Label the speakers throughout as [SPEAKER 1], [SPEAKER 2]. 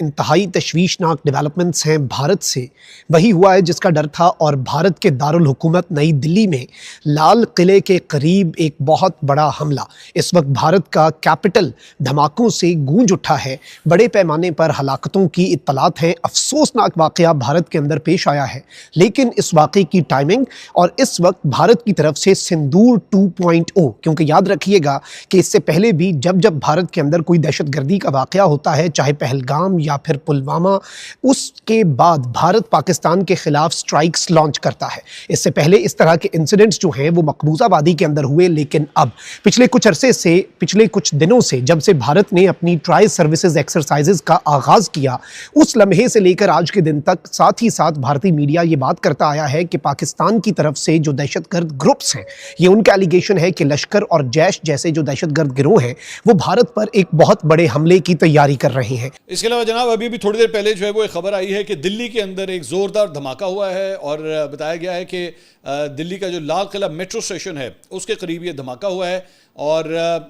[SPEAKER 1] इंतहाई तशवीशनाक डेवलपमेंट्स हैं भारत से, वही हुआ है जिसका डर था। और भारत के दारुल हुकूमत नई दिल्ली में लाल किले के करीब एक बहुत बड़ा हमला, इस वक्त भारत का कैपिटल धमाकों से गूंज उठा है। बड़े पैमाने पर हलाकतों की इत्तलात हैं। अफसोसनाक वाक़या भारत के अंदर पेश आया है, लेकिन इस वाक़े की टाइमिंग और इस वक्त भारत की तरफ से सिंदूर 2.0, क्योंकि याद रखिएगा कि इससे पहले भी जब जब भारत के अंदर कोई दहशतगर्दी का वाक़या होता है, चाहे पहलगाम या फिर पुलवामा, उसके बाद भारत पाकिस्तान के खिलाफ स्ट्राइक्स लॉन्च करता है। इससे पहले इस तरह के इंसिडेंट्स जो हैं वो मकबूजा वादी के अंदर हुए, लेकिन अब पिछले कुछ अरसे से, पिछले कुछ दिनों से, जब से भारत ने अपनी ट्राई सर्विसेज एक्सरसाइजेज का आगाज किया, उस लम्हे से लेकर आज के दिन तक साथ ही साथ भारतीय मीडिया ये बात करता आया है कि पाकिस्तान की तरफ से जो दहशतगर्द ग्रुप्स हैं, ये उनका एलिगेशन है कि लश्कर और जैश जैसे जो दहशतगर्द गिरोह हैं वो भारत पर एक बहुत बड़े हमले की तैयारी कर रहे हैं।
[SPEAKER 2] इसके अलावा जनाब अभी भी थोड़ी देर पहले जो है वो एक खबर आई है कि दिल्ली के अंदर एक जोरदार धमाका हुआ है और बताया गया है कि दिल्ली का जो लाल किला मेट्रो स्टेशन है उसके करीब ये धमाका हुआ है और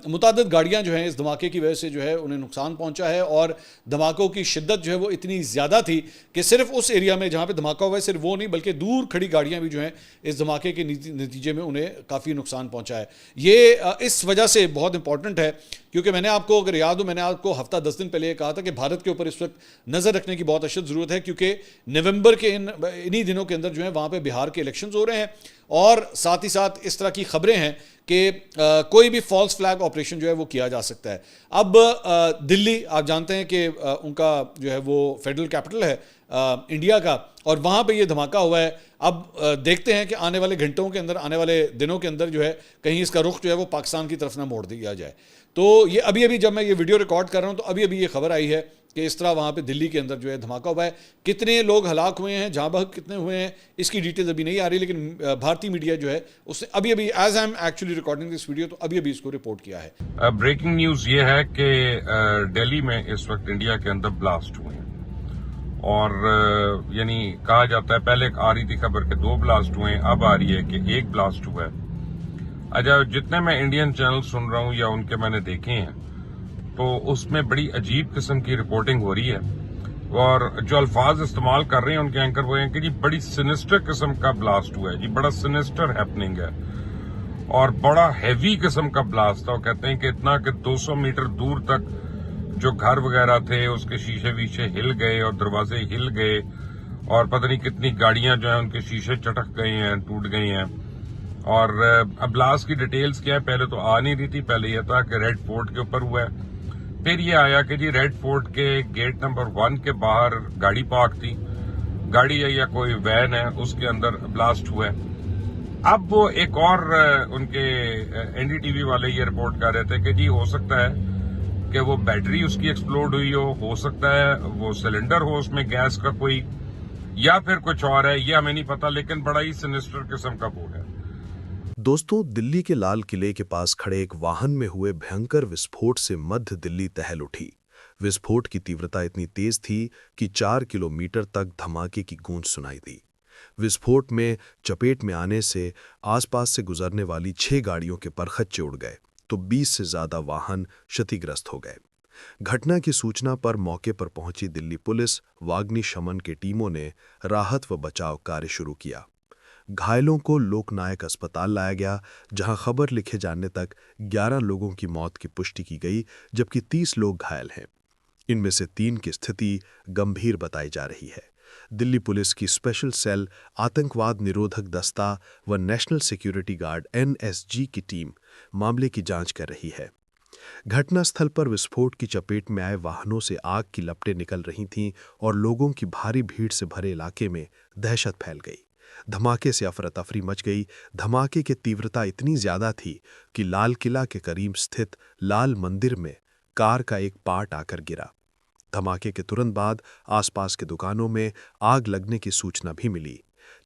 [SPEAKER 2] मुतादिद गाड़ियां जो हैं इस धमाके की वजह से जो है उन्हें नुकसान पहुंचा है। और धमाकों की शिद्दत जो है वो इतनी ज़्यादा थी कि सिर्फ उस एरिया में जहां पे धमाका हुआ है सिर्फ वो नहीं बल्कि दूर खड़ी गाड़ियां भी जो हैं इस धमाके के नतीजे में उन्हें काफ़ी नुकसान पहुंचा है। ये इस वजह से बहुत इंपॉर्टेंट है क्योंकि मैंने आपको, अगर याद हो, मैंने आपको हफ्ता 10 दिन पहले कहा था कि भारत के ऊपर इस वक्त नज़र रखने की बहुत अशद ज़रूरत है क्योंकि नवंबर के इन्हीं दिनों के अंदर जो है वहाँ पे बिहार के इलेक्शंस हो रहे हैं और साथ ही साथ इस तरह की खबरें हैं कि कोई भी फॉल्स फ्लैग ऑपरेशन जो है वो किया जा सकता है। अब दिल्ली, आप जानते हैं कि उनका जो है वो फेडरल कैपिटल है इंडिया का, और वहाँ पे ये धमाका हुआ है। अब देखते हैं कि आने वाले घंटों के अंदर, आने वाले दिनों के अंदर जो है कहीं इसका रुख जो है वो पाकिस्तान की तरफ ना मोड़ दिया जाए। तो ये अभी अभी जब मैं ये वीडियो रिकॉर्ड कर रहा हूँ तो अभी अभी ये खबर आई है कि इस तरह वहाँ पे दिल्ली के अंदर जो है धमाका हुआ है। कितने लोग हलाक हुए हैं, जहाँ बहक कितने हुए हैं, इसकी डिटेल्स अभी नहीं आ रही, लेकिन भारतीय मीडिया जो है उसने अभी अभी, as I am actually recording this video, तो अभी अभी इसको रिपोर्ट किया है।
[SPEAKER 3] ब्रेकिंग न्यूज ये है कि दिल्ली में इस वक्त इंडिया के अंदर ब्लास्ट हुए हैं और यानी कहा जाता है, पहले आ रही थी खबर के 2 ब्लास्ट हुए हैं, अब आ रही है कि 1 ब्लास्ट हुआ है। अच्छा, जितने मैं इंडियन चैनल सुन रहा हूँ या उनके मैंने देखे हैं तो उसमें बड़ी अजीब किस्म की रिपोर्टिंग हो रही है और जो अल्फाज इस्तेमाल कर रहे हैं उनके एंकर वो हैं कि जी बड़ी सिनिस्टर किस्म का ब्लास्ट हुआ है, जी बड़ा सिनिस्टर हैपनिंग है और बड़ा हैवी किस्म का ब्लास्ट था। वो कहते हैं कि इतना कि 200 मीटर दूर तक जो घर वगैरह थे उसके शीशे वीशे हिल गए और दरवाजे हिल गए और पता नहीं कितनी गाड़ियां जो है उनके शीशे चटक गए हैं, टूट गई हैं। और अब ब्लास्ट की डिटेल्स क्या है, पहले तो आ नहीं रही थी। पहले यह था कि रेड फोर्ट के ऊपर हुआ है, फिर ये आया कि जी रेड फोर्ट के गेट नंबर 1 के बाहर गाड़ी पार्क थी, गाड़ी है या कोई वैन है, उसके अंदर ब्लास्ट हुआ है। अब वो एक और उनके एनडीटीवी वाले ये रिपोर्ट कर रहे थे कि जी हो सकता है कि वो बैटरी उसकी एक्सप्लोड हुई हो सकता है वो सिलेंडर हो उसमें गैस का कोई, या फिर कुछ और है, ये हमें नहीं पता, लेकिन बड़ा ही सिनिस्टर किस्म का वो है।
[SPEAKER 4] दोस्तों, दिल्ली के लाल किले के पास खड़े एक वाहन में हुए भयंकर विस्फोट से मध्य दिल्ली तहल उठी। विस्फोट की तीव्रता इतनी तेज थी कि 4 किलोमीटर तक धमाके की गूंज सुनाई दी। विस्फोट में चपेट में आने से आसपास से गुजरने वाली 6 गाड़ियों के परखच्चे उड़ गए तो 20 से ज्यादा वाहन क्षतिग्रस्त हो गए। घटना की सूचना पर मौके पर पहुंची दिल्ली पुलिस व अग्निशमन की टीमों ने राहत व बचाव कार्य शुरू किया। घायलों को लोकनायक अस्पताल लाया गया, जहां खबर लिखे जाने तक 11 लोगों की मौत की पुष्टि की गई, जबकि 30 लोग घायल हैं। इनमें से 3 की स्थिति गंभीर बताई जा रही है। दिल्ली पुलिस की स्पेशल सेल, आतंकवाद निरोधक दस्ता व नेशनल सिक्योरिटी गार्ड (NSG) की टीम मामले की जांच कर रही है। घटनास्थल पर विस्फोट की चपेट में आए वाहनों से आग की लपटें निकल रही थीं और लोगों की भारी भीड़ से भरे इलाके में दहशत फैल गई। धमाके से अफरा तफरी मच गई। धमाके की तीव्रता इतनी ज्यादा थी कि लाल किला के करीब स्थित लाल मंदिर में कार का एक पार्ट आकर गिरा। धमाके के तुरंत बाद आसपास के दुकानों में आग लगने की सूचना भी मिली।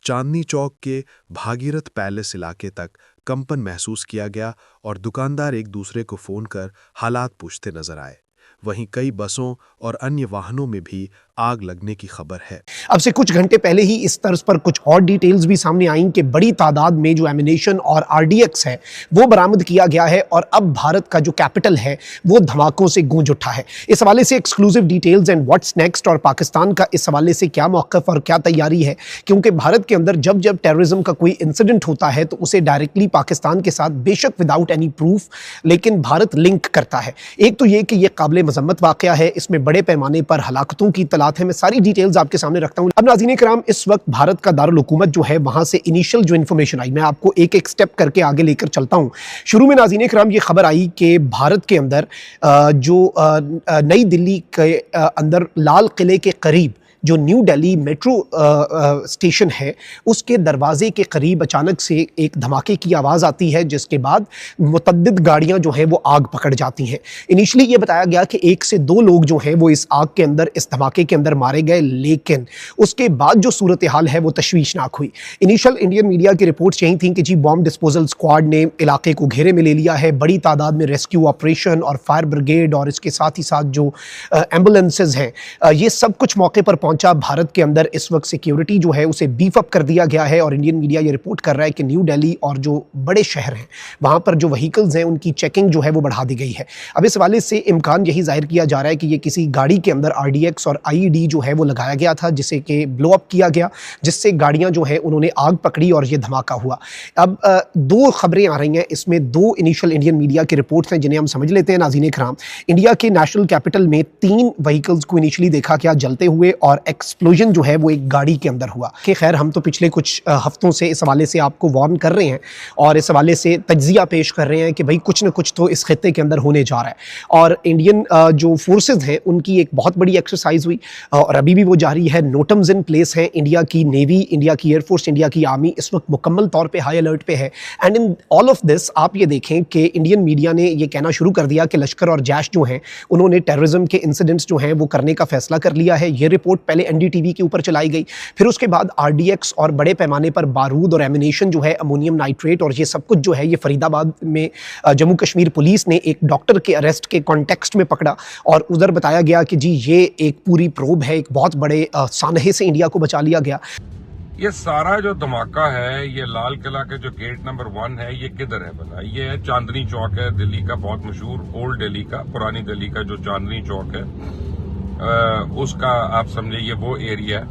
[SPEAKER 4] चांदनी चौक के भागीरथ पैलेस इलाके तक कंपन महसूस किया गया और दुकानदार एक दूसरे को फोन कर हालात पूछते नजर आए। वहीं कई बसों और अन्य वाहनों में भी आग लगने की खबर है।
[SPEAKER 1] अब से कुछ घंटे पहले ही इस तर्ज पर कुछ और डिटेल्स भी सामने आई कि बड़ी तादाद में जो एमिनेशन और आरडीएक्स है वो बरामद किया गया है और अब भारत का जो कैपिटल है वो धमाकों से गूंज उठा है। इस हवाले से exclusive details and what's next और पाकिस्तान का इस हवाले से क्या मौक़िफ़ और क्या तैयारी है, क्योंकि भारत के अंदर जब जब टेररिज्म का कोई इंसिडेंट होता है तो उसे डायरेक्टली पाकिस्तान के साथ बेशक विदाउट एनी प्रूफ लेकिन भारत लिंक करता है। एक तो ये कि ये काबिल मजम्मत वाक़या है, इसमें बड़े पैमाने पर हलाकतों की तलात है। मैं सारी डिटेल्स आपके सामने रखता हूं। अब नाज़रीन किराम, इस वक्त भारत का दारुल हुकूमत जो है वहां से इनिशियल जो इन्फॉर्मेशन आई, मैं आपको एक एक स्टेप करके आगे लेकर चलता हूं। शुरू में नाज़रीन किराम ये खबर आई कि भारत के अंदर जो नई दिल्ली के अंदर लाल किले के करीब जो न्यू दिल्ली मेट्रो स्टेशन है उसके दरवाजे के करीब अचानक से एक धमाके की आवाज़ आती है, जिसके बाद मुतअद्दिद गाड़ियां जो हैं वो आग पकड़ जाती हैं। इनिशियली ये बताया गया कि 1 से 2 लोग जो हैं वो इस आग के अंदर, इस धमाके के अंदर मारे गए, लेकिन उसके बाद जो सूरत हाल है वो तशवीशनाक हुई। इनिशियल इंडियन मीडिया की रिपोर्ट्स यही थी कि जी बॉम्ब डिस्पोजल स्क्वाड ने इलाके को घेरे में ले लिया है, बड़ी तादाद में रेस्क्यू ऑपरेशन और फायर ब्रिगेड और इसके साथ ही साथ जो एम्बुलेंसेज हैं ये सब कुछ मौके पर भारत के अंदर इस वक्त सिक्योरिटी जो है उसे बीफ अप कर दिया गया है और इंडियन मीडिया ये रिपोर्ट कर रहा है कि न्यू दिल्ली और जो बड़े शहर हैं वहां पर जो व्हीकल्स हैं उनकी चेकिंग जो है वो बढ़ा दी गई है। अब इस हवाले से इम्कान यही जाहिर किया जा रहा है कि ये किसी गाड़ी के अंदर आरडीएक्स और आईईडी जो है वो लगाया गया था, जिसे कि ब्लो अप किया गया, जिससे गाड़ियां जो है उन्होंने आग पकड़ी और ये धमाका हुआ। अब 2 खबरें आ रही हैं, इसमें 2 इनिशियल इंडियन मीडिया की रिपोर्ट्स हैं जिन्हें हम समझ लेते हैं। नाज़रीन इकराम, इंडिया के नेशनल कैपिटल में 3 व्हीकल्स को इनिशियली देखा गया जलते हुए और एक्सप्लोजन जो है वो एक गाड़ी के अंदर हुआ। कि खैर हम तो पिछले कुछ हफ्तों से इस हवाले से आपको वार्न कर रहे हैं और इस हवाले से तज्जिया पेश कर रहे हैं कि भाई कुछ न कुछ तो इस खित्ते के अंदर होने जा रहा है। और इंडियन जो फोर्सेज हैं उनकी एक बहुत बड़ी एक्सरसाइज हुई और अभी भी वो जारी है। नोटम्स इन प्लेस है। इंडिया की नेवी, इंडिया की एयरफोर्स, इंडिया की आर्मी इस वक्त मुकम्मल तौर पर हाई अलर्ट पे है। And in all of this आप ये देखें कि इंडियन मीडिया ने ये कहना शुरू कर दिया कि लश्कर और जैश जो हैं उन्होंने टेररिज्म के इंसिडेंट्स जो हैं वो करने का फैसला कर लिया है। ये रिपोर्ट पहले एनडीटीवी के ऊपर चलाई गई, फिर उसके बाद आरडीएक्स और बड़े पैमाने पर बारूद और एमिनेशन जो है, अमोनियम नाइट्रेट और ये सब कुछ जो है ये फरीदाबाद में जम्मू कश्मीर पुलिस ने एक डॉक्टर के अरेस्ट के कॉन्टेक्स्ट में पकड़ा और उधर बताया गया कि जी ये एक पूरी प्रोब है, एक बहुत बड़े सानहे से इंडिया को बचा लिया गया।
[SPEAKER 3] ये सारा जो धमाका है, ये लाल किला के जो गेट नंबर 1 है, ये किधर है भला? ये है चांदनी चौक है, दिल्ली का बहुत मशहूर, ओल्ड दिल्ली का, पुरानी दिल्ली का जो चांदनी चौक है उसका आप समझे ये वो एरिया है।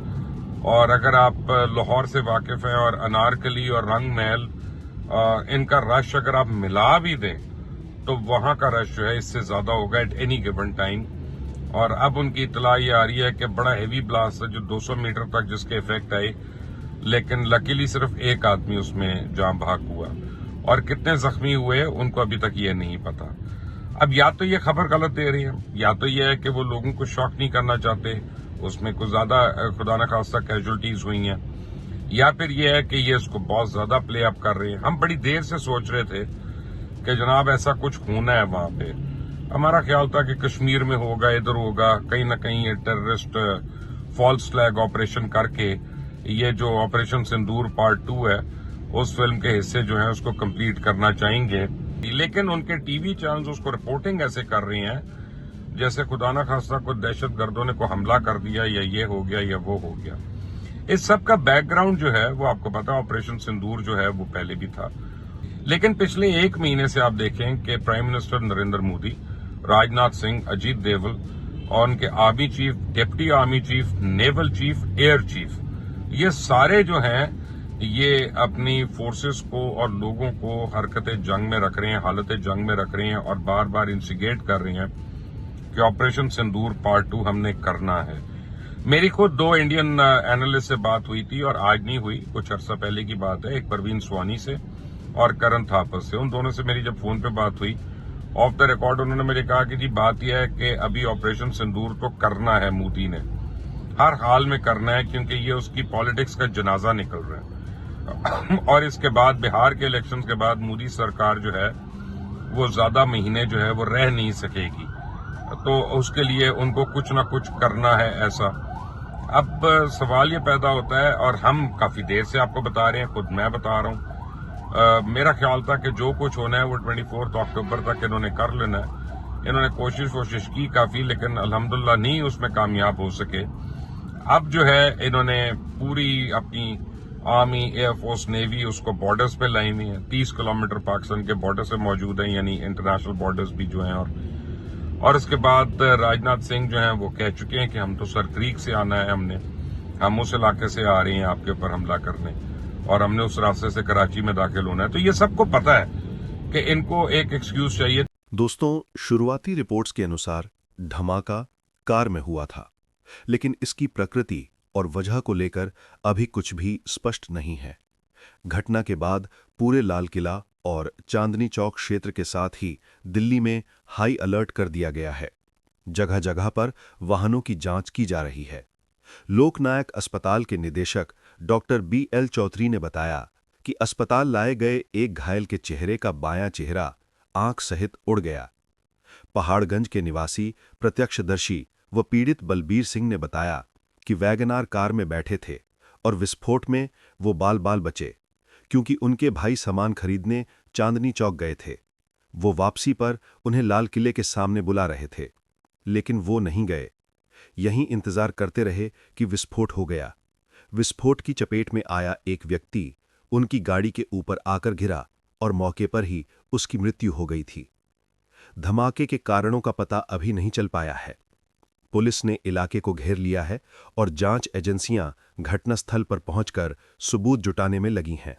[SPEAKER 3] और अगर आप लाहौर से वाकिफ हैं और अनारकली और रंग महल इनका रश अगर आप मिला भी दें तो वहां का रश जो है इससे ज्यादा होगा एट एनी गिवन टाइम। और अब उनकी इतला ये आ रही है कि बड़ा हेवी ब्लास्ट है जो 200 मीटर तक जिसके इफेक्ट आए, लेकिन लकीली सिर्फ एक आदमी उसमें जान भाग हुआ और कितने जख्मी हुए उनको अभी तक ये नहीं पता। अब या तो ये खबर गलत दे रही है, या तो ये है कि वो लोगों को शॉक नहीं करना चाहते, उसमें कुछ ज्यादा खुदा न खास्ता कैजुअल्टीज हुई हैं, या फिर ये है कि ये इसको बहुत ज्यादा प्ले अप कर रहे हैं। हम बड़ी देर से सोच रहे थे कि जनाब ऐसा कुछ होना है वहां पे। हमारा ख्याल था कि कश्मीर में होगा, इधर होगा, कहीं ना कहीं टेररिस्ट फॉल्स फ्लैग ऑपरेशन करके ये जो ऑपरेशन सिंदूर पार्ट 2 है उस फिल्म के हिस्से जो है उसको कंप्लीट करना चाहेंगे, लेकिन उनके टीवी चैनल्स उसको रिपोर्टिंग ऐसे कर रही हैं जैसे खुदा न खास्ता को दहशत गर्दों ने को हमला कर दिया या ये हो गया या वो हो गया। इस सब का बैकग्राउंड जो है वो आपको पता, ऑपरेशन सिंदूर जो है वो पहले भी था। लेकिन पिछले 1 महीने से आप देखें कि प्राइम मिनिस्टर नरेंद्र मोदी, राजनाथ सिंह, अजीत डोभाल और उनके army chief, deputy army chief, naval chief, air chief, ये सारे जो हैं ये अपनी फोर्सेस को और लोगों को हरकत जंग में रख रहे हैं, हालत जंग में रख रहे हैं और बार बार इंसिगेट कर रहे हैं कि ऑपरेशन सिंदूर पार्ट 2 हमने करना है। मेरी खुद 2 इंडियन एनालिस्ट से बात हुई थी और आज नहीं हुई, कुछ अर्सा पहले की बात है, एक परवीन स्वानी से और करण थापर से। उन दोनों से मेरी जब फोन पे बात हुई ऑफ द रिकॉर्ड, उन्होंने मुझे कहा कि जी बात यह है कि अभी ऑपरेशन सिंदूर तो करना है, मोदी ने हर हाल में करना है क्योंकि ये उसकी पॉलिटिक्स का जनाजा निकल रहा है और इसके बाद बिहार के इलेक्शंस के बाद मोदी सरकार जो है वो ज्यादा महीने जो है वो रह नहीं सकेगी, तो उसके लिए उनको कुछ ना कुछ करना है ऐसा। अब सवाल ये पैदा होता है और हम काफी देर से आपको बता रहे हैं, खुद मैं बता रहा हूं, मेरा ख्याल था कि जो कुछ होना है वो 24 अक्टूबर तक इन्होंने कर लेना है। इन्होंने कोशिश की काफी, लेकिन अल्हम्दुलिल्लाह नहीं उसमें कामयाब हो सके। अब जो है इन्होंने पूरी अपनी आर्मी, एयरफोर्स, नेवी उसको बॉर्डर्स पे लाई हुई है। 30 किलोमीटर पाकिस्तान के बॉर्डर से मौजूद है, यानी इंटरनेशनल बॉर्डर्स भी जो हैं। और उसके बाद राजनाथ सिंह जो हैं वो कह चुके हैं कि हम तो सर क्रीक से आना है, हम उस इलाके से आ रहे हैं आपके ऊपर हमला करने, और हमने उस रास्ते से कराची में दाखिल होना है। तो ये सबको पता है कि इनको एक एक्सक्यूज चाहिए।
[SPEAKER 4] दोस्तों, शुरुआती रिपोर्ट्स के अनुसार धमाका कार में हुआ था, लेकिन इसकी प्रकृति और वजह को लेकर अभी कुछ भी स्पष्ट नहीं है। घटना के बाद पूरे लाल किला और चांदनी चौक क्षेत्र के साथ ही दिल्ली में हाई अलर्ट कर दिया गया है। जगह जगह पर वाहनों की जांच की जा रही है। लोकनायक अस्पताल के निदेशक डॉक्टर BL चौधरी ने बताया कि अस्पताल लाए गए एक घायल के चेहरे का बायां चेहरा आंख सहित उड़ गया। पहाड़गंज के निवासी प्रत्यक्षदर्शी व पीड़ित बलबीर सिंह ने बताया कि वैगनार कार में बैठे थे और विस्फोट में वो बाल बाल बचे, क्योंकि उनके भाई सामान खरीदने चांदनी चौक गए थे। वो वापसी पर उन्हें लाल किले के सामने बुला रहे थे, लेकिन वो नहीं गए। यहीं इंतजार करते रहे कि विस्फोट हो गया। विस्फोट की चपेट में आया एक व्यक्ति उनकी गाड़ी के ऊपर आकर गिरा और मौके पर ही उसकी मृत्यु हो गई थी। धमाके के कारणों का पता अभी नहीं चल पाया है। पुलिस ने इलाके को घेर लिया है और जांच एजेंसियां घटनास्थल पर पहुंचकर सबूत जुटाने में लगी हैं।